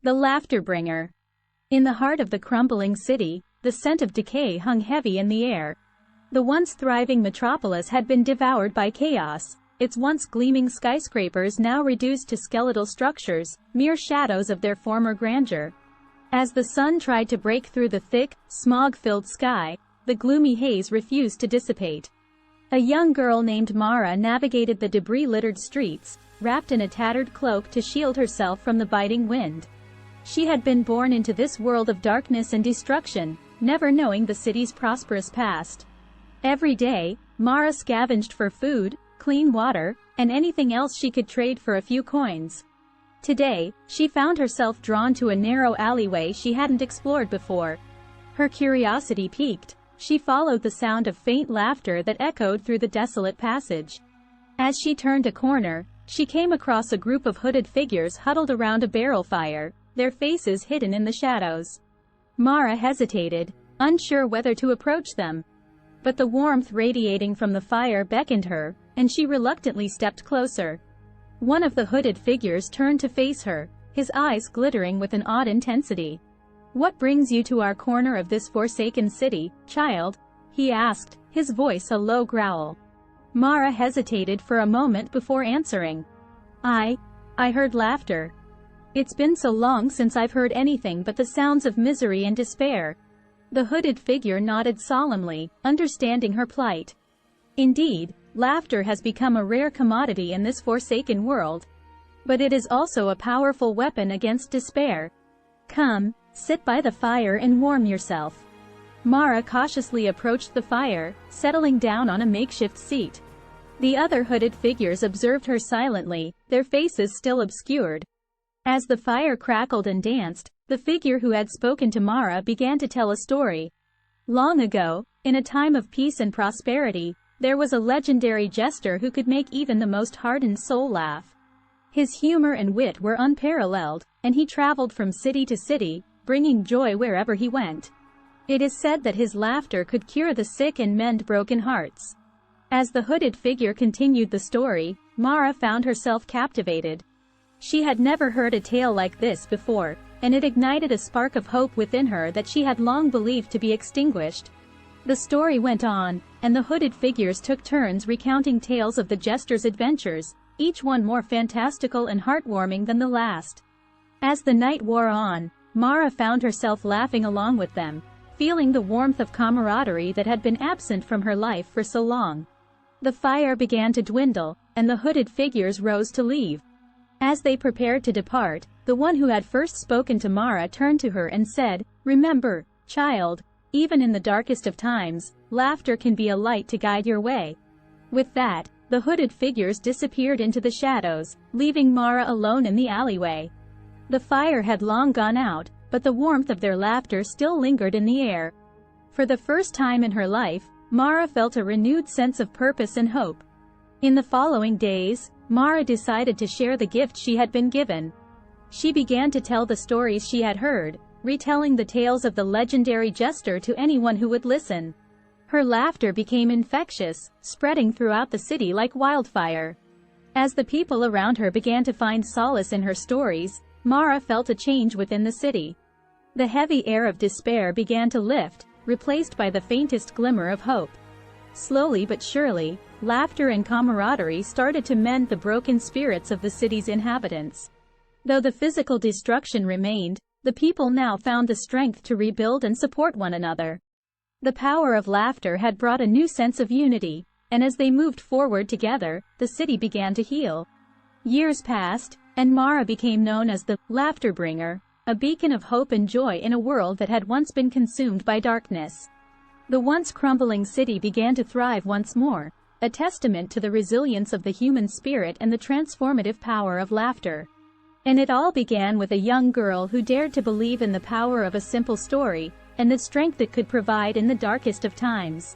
The Laughter Bringer. In the heart of the crumbling city, the scent of decay hung heavy in the air. The once thriving metropolis had been devoured by chaos, its once gleaming skyscrapers now reduced to skeletal structures, mere shadows of their former grandeur. As the sun tried to break through the thick, smog-filled sky, the gloomy haze refused to dissipate. A young girl named Mara navigated the debris-littered streets, wrapped in a tattered cloak to shield herself from the biting wind. She had been born into this world of darkness and destruction, never knowing the city's prosperous past. Every day, Mara scavenged for food, clean water, and anything else she could trade for a few coins. Today, she found herself drawn to a narrow alleyway she hadn't explored before. Her curiosity piqued. She followed the sound of faint laughter that echoed through the desolate passage. As she turned a corner, she came across a group of hooded figures huddled around a barrel fire, their faces hidden in the shadows. Mara hesitated, unsure whether to approach them. But the warmth radiating from the fire beckoned her, and she reluctantly stepped closer. One of the hooded figures turned to face her, his eyes glittering with an odd intensity. "What brings you to our corner of this forsaken city, child?" he asked, his voice a low growl. Mara hesitated for a moment before answering. I heard laughter. It's been so long since I've heard anything but the sounds of misery and despair." The hooded figure nodded solemnly, understanding her plight. Indeed, laughter has become a rare commodity in this forsaken world. But it is also a powerful weapon against despair. "Come, sit by the fire and warm yourself." Mara cautiously approached the fire, settling down on a makeshift seat. The other hooded figures observed her silently, their faces still obscured. As the fire crackled and danced, the figure who had spoken to Mara began to tell a story. Long ago, in a time of peace and prosperity, there was a legendary jester who could make even the most hardened soul laugh. His humor and wit were unparalleled, and he traveled from city to city, bringing joy wherever he went. It is said that his laughter could cure the sick and mend broken hearts. As the hooded figure continued the story, Mara found herself captivated. She had never heard a tale like this before, and it ignited a spark of hope within her that she had long believed to be extinguished. The story went on, and the hooded figures took turns recounting tales of the jester's adventures, each one more fantastical and heartwarming than the last. As the night wore on, Mara found herself laughing along with them, feeling the warmth of camaraderie that had been absent from her life for so long. The fire began to dwindle, and the hooded figures rose to leave. As they prepared to depart, the one who had first spoken to Mara turned to her and said, "Remember, child, even in the darkest of times, laughter can be a light to guide your way." With that, the hooded figures disappeared into the shadows, leaving Mara alone in the alleyway. The fire had long gone out, but the warmth of their laughter still lingered in the air. For the first time in her life, Mara felt a renewed sense of purpose and hope. In the following days, Mara decided to share the gift she had been given. She began to tell the stories she had heard, retelling the tales of the legendary jester to anyone who would listen. Her laughter became infectious, spreading throughout the city like wildfire. As the people around her began to find solace in her stories, Mara felt a change within the city. The heavy air of despair began to lift, replaced by the faintest glimmer of hope. Slowly but surely, laughter and camaraderie started to mend the broken spirits of the city's inhabitants. Though the physical destruction remained, the people now found the strength to rebuild and support one another. The power of laughter had brought a new sense of unity, and as they moved forward together, the city began to heal. Years passed, and Mara became known as the Laughter Bringer, a beacon of hope and joy in a world that had once been consumed by darkness. The once crumbling city began to thrive once more, a testament to the resilience of the human spirit and the transformative power of laughter. And it all began with a young girl who dared to believe in the power of a simple story, and the strength it could provide in the darkest of times.